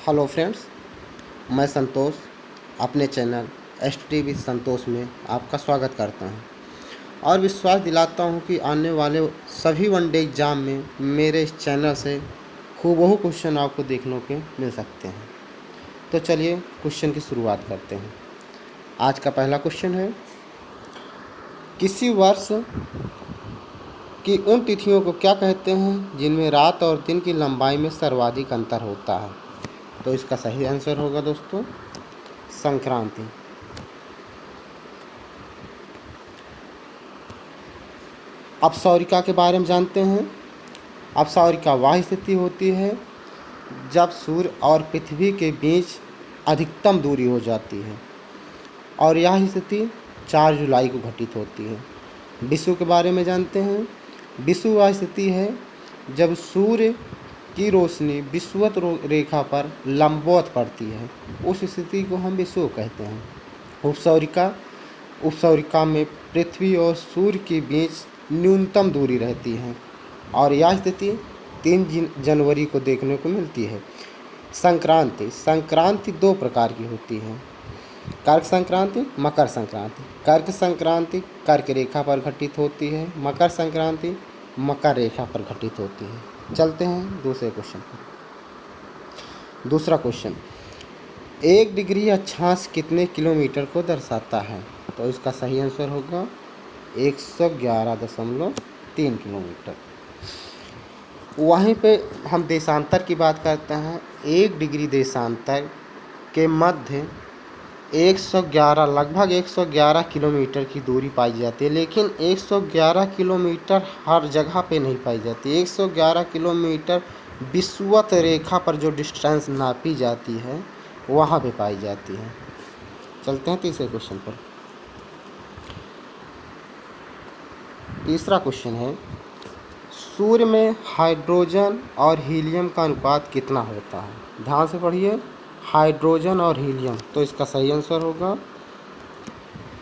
Hello friends, मैं संतोष अपने channel STV संतोष में आपका स्वागत करता हूं और विश्वास दिलाता हूं कि आने वाले सभी वनडे एग्ज़ाम में मेरे इस चैनल से हूबहू क्वेश्चन आपको देखने को मिल सकते हैं। तो चलिए क्वेश्चन की शुरुआत करते हैं। आज का पहला क्वेश्चन है, किसी वर्ष की उन तिथियों को क्या कहते हैं जिनमें रात और दिन की लंबाई में सर्वाधिक अंतर होता है? तो इसका सही आंसर होगा दोस्तों संक्रांति। अपसौरिका के बारे में जानते हैं। अपसौरिका वह स्थिति होती है जब सूर्य और पृथ्वी के बीच अधिकतम दूरी हो जाती है और यह स्थिति 4 जुलाई को घटित होती है। विषुव के बारे में जानते हैं। विषुव वह स्थिति है जब सूर्य की रोशनी विषुवत रेखा पर लंबवत पड़ती है, उस स्थिति को हम विषुव कहते हैं। उपसौरिका में पृथ्वी और सूर्य के बीच न्यूनतम दूरी रहती है और यह स्थिति 3 जनवरी को देखने को मिलती है। संक्रांति 2 प्रकार की होती है, कर्क संक्रांति, मकर संक्रांति। कर्क संक्रांति कर्क रेखा पर घटित होती है, मकर संक्रांति मकर रेखा पर घटित होती है। चलते हैं दूसरे क्वेश्चन पर। दूसरा क्वेश्चन, 1 डिग्री अक्षांश कितने किलोमीटर को दर्शाता है? तो इसका सही आंसर होगा 111.3 किलोमीटर। वहीं पे हम देशांतर की बात करते हैं। 1 डिग्री देशांतर के मध्य 111 लगभग 111 किलोमीटर की दूरी पाई जाती है, लेकिन 111 किलोमीटर हर जगह पे नहीं पाई जाती। 111 किलोमीटर विषुवत रेखा पर जो डिस्टेंस नापी जाती है वहाँ पे पाई जाती है। चलते हैं तीसरे क्वेश्चन पर। तीसरा क्वेश्चन है, सूर्य में हाइड्रोजन और हीलियम का अनुपात कितना होता है? ध्यान से पढ़िए, हाइड्रोजन और हीलियम। तो इसका सही आंसर होगा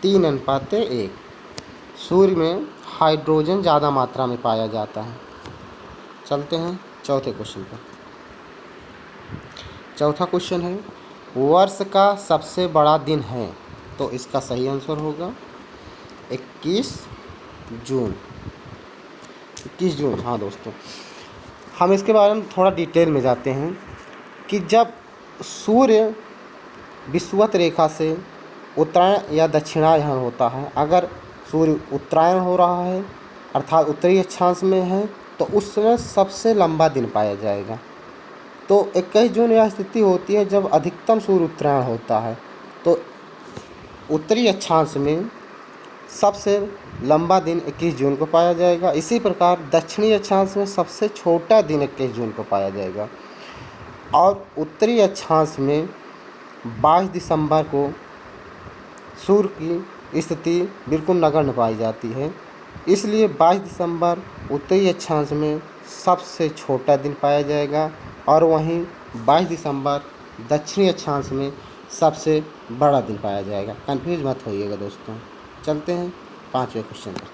3:1। सूर्य में हाइड्रोजन ज़्यादा मात्रा में पाया जाता है। चलते हैं चौथे क्वेश्चन पर। चौथा क्वेश्चन है, वर्ष का सबसे बड़ा दिन है? तो इसका सही आंसर होगा 21 जून। 21 जून, हाँ दोस्तों। हम इसके बारे में थोड़ा डिटेल में जाते हैं कि जब सूर्य विषुवत रेखा से उत्तरायण या दक्षिणायन होता है, अगर सूर्य उत्तरायण हो रहा है अर्थात उत्तरी अक्षांश में है, तो उस समय सबसे लंबा दिन पाया जाएगा। तो 21 जून यह स्थिति होती है जब अधिकतम सूर्य उत्तरायण होता है, तो उत्तरी अक्षांश में सबसे लंबा दिन 21 जून को पाया जाएगा। इसी प्रकार दक्षिणी अक्षांश में सबसे छोटा दिन 21 जून को पाया जाएगा और उत्तरी अक्षांश में 22 दिसंबर को सूर्य की स्थिति बिल्कुल नगण्य पाई जाती है। इसलिए 22 दिसंबर उत्तरी अक्षांश में सबसे छोटा दिन पाया जाएगा और वहीं 22 दिसंबर दक्षिणी अक्षांश में सबसे बड़ा दिन पाया जाएगा। कंफ्यूज मत होइएगा दोस्तों। चलते हैं 5वें क्वेश्चन पर।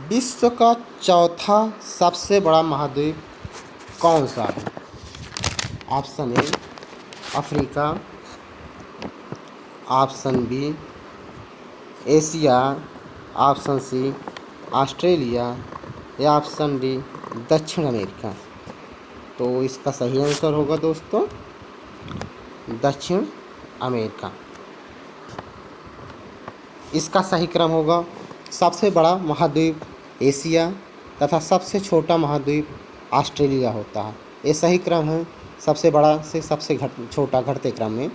विश्व का चौथा सबसे बड़ा महाद्वीप कौन सा है? Option A Africa, option B Asia, option C Australia या ऑप्शन डी दक्षिण अमेरिका। तो इसका सही आंसर होगा दोस्तों दक्षिण अमेरिका। इसका सही क्रम होगा, सबसे बड़ा महाद्वीप एशिया तथा सबसे छोटा महाद्वीप ऑस्ट्रेलिया होता है। ये सही क्रम है, सबसे बड़ा से सबसे छोटा घटते क्रम में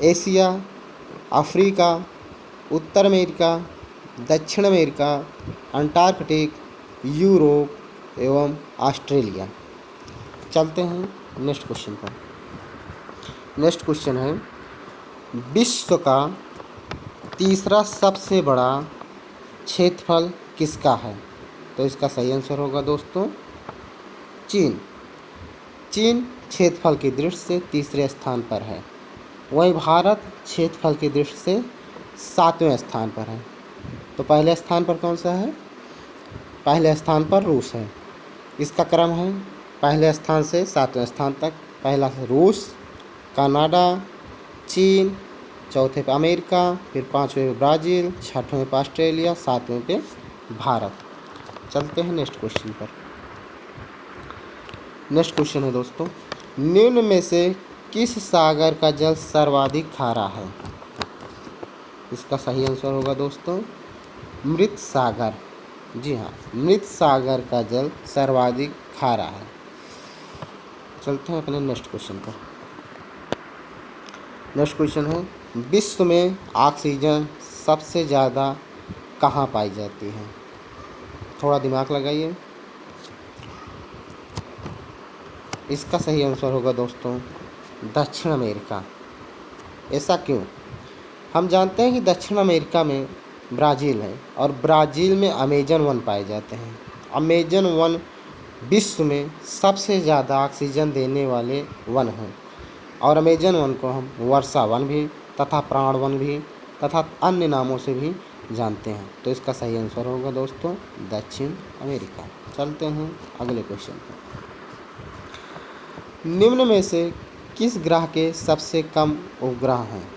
एशिया, अफ्रीका, उत्तर अमेरिका, दक्षिण अमेरिका, अंटार्कटिक, यूरोप एवं ऑस्ट्रेलिया। चलते हैं नेक्स्ट क्वेश्चन पर। नेक्स्ट क्वेश्चन है, विश्व का तीसरा सबसे बड़ा क्षेत्रफल किसका है? तो इसका सही आंसर होगा दोस्तों चीन। चीन क्षेत्रफल की दृष्टि से तीसरे स्थान पर है, वहीं भारत क्षेत्रफल की दृष्टि से 7वें स्थान पर है। तो पहले स्थान पर कौन सा है? पहले स्थान पर रूस है। इसका क्रम है पहले स्थान से 7वें स्थान तक। पहला रूस, कनाडा, चीन, चौथे पे अमेरिका, फिर 5वें पे ब्राज़ील, 6वें पे ऑस्ट्रेलिया, 7वें पे भारत। चलते हैं नेक्स्ट क्वेश्चन पर। नेक्स्ट क्वेश्चन है दोस्तों, निम्न में से किस सागर का जल सर्वाधिक खारा है? इसका सही आंसर होगा दोस्तों मृत सागर। जी हाँ, मृत सागर का जल सर्वाधिक खारा है। चलते हैं अपने नेक्स्ट क्वेश्चन पर। नेक्स्ट क्वेश्चन है, विश्व में ऑक्सीजन सबसे ज़्यादा कहाँ पाई जाती है? थोड़ा दिमाग लगाइए। इसका सही आंसर होगा दोस्तों दक्षिण अमेरिका। ऐसा क्यों? हम जानते हैं कि दक्षिण अमेरिका में ब्राज़ील है और ब्राज़ील में अमेजन वन पाए जाते हैं। अमेजन वन विश्व में सबसे ज़्यादा ऑक्सीजन देने वाले वन हैं और अमेजन वन को हम वर्षा वन भी तथा प्राण वन भी तथा अन्य नामों से भी जानते हैं। तो इसका सही आंसर होगा दोस्तों दक्षिण अमेरिका। चलते हैं अगले क्वेश्चन पर। निम्न में से किस ग्रह के सबसे कम उपग्रह हैं?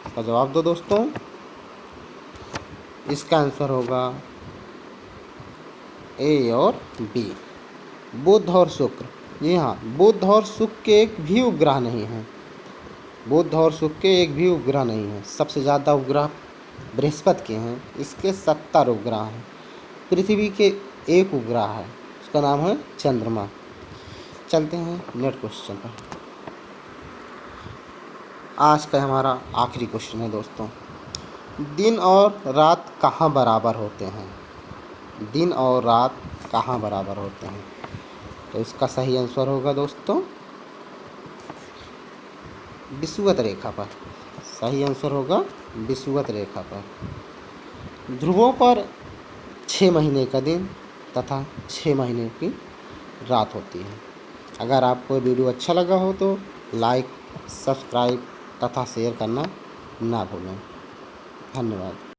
इसका जवाब दो दोस्तों। इसका आंसर होगा ए और बी, बुध और शुक्र। जी हाँ, बुध और शुक्र के एक भी उपग्रह नहीं हैं। बुध और शुक्र के एक भी उपग्रह नहीं है। सबसे ज़्यादा उपग्रह बृहस्पति के हैं, इसके 70 उपग्रह हैं। पृथ्वी के एक उपग्रह है, उसका नाम है चंद्रमा। चलते हैं नेक्स्ट क्वेश्चन पर। आज का हमारा आखिरी क्वेश्चन है दोस्तों, दिन और रात कहाँ बराबर होते हैं? दिन और रात कहाँ बराबर होते हैं? तो इसका सही आंसर होगा दोस्तों विषुवत रेखा पर। सही आंसर होगा विषुवत रेखा पर। ध्रुवों पर 6 महीने का दिन तथा 6 महीने की रात होती है। अगर आपको वीडियो अच्छा लगा हो तो लाइक, सब्सक्राइब तथा शेयर करना ना भूलें। धन्यवाद।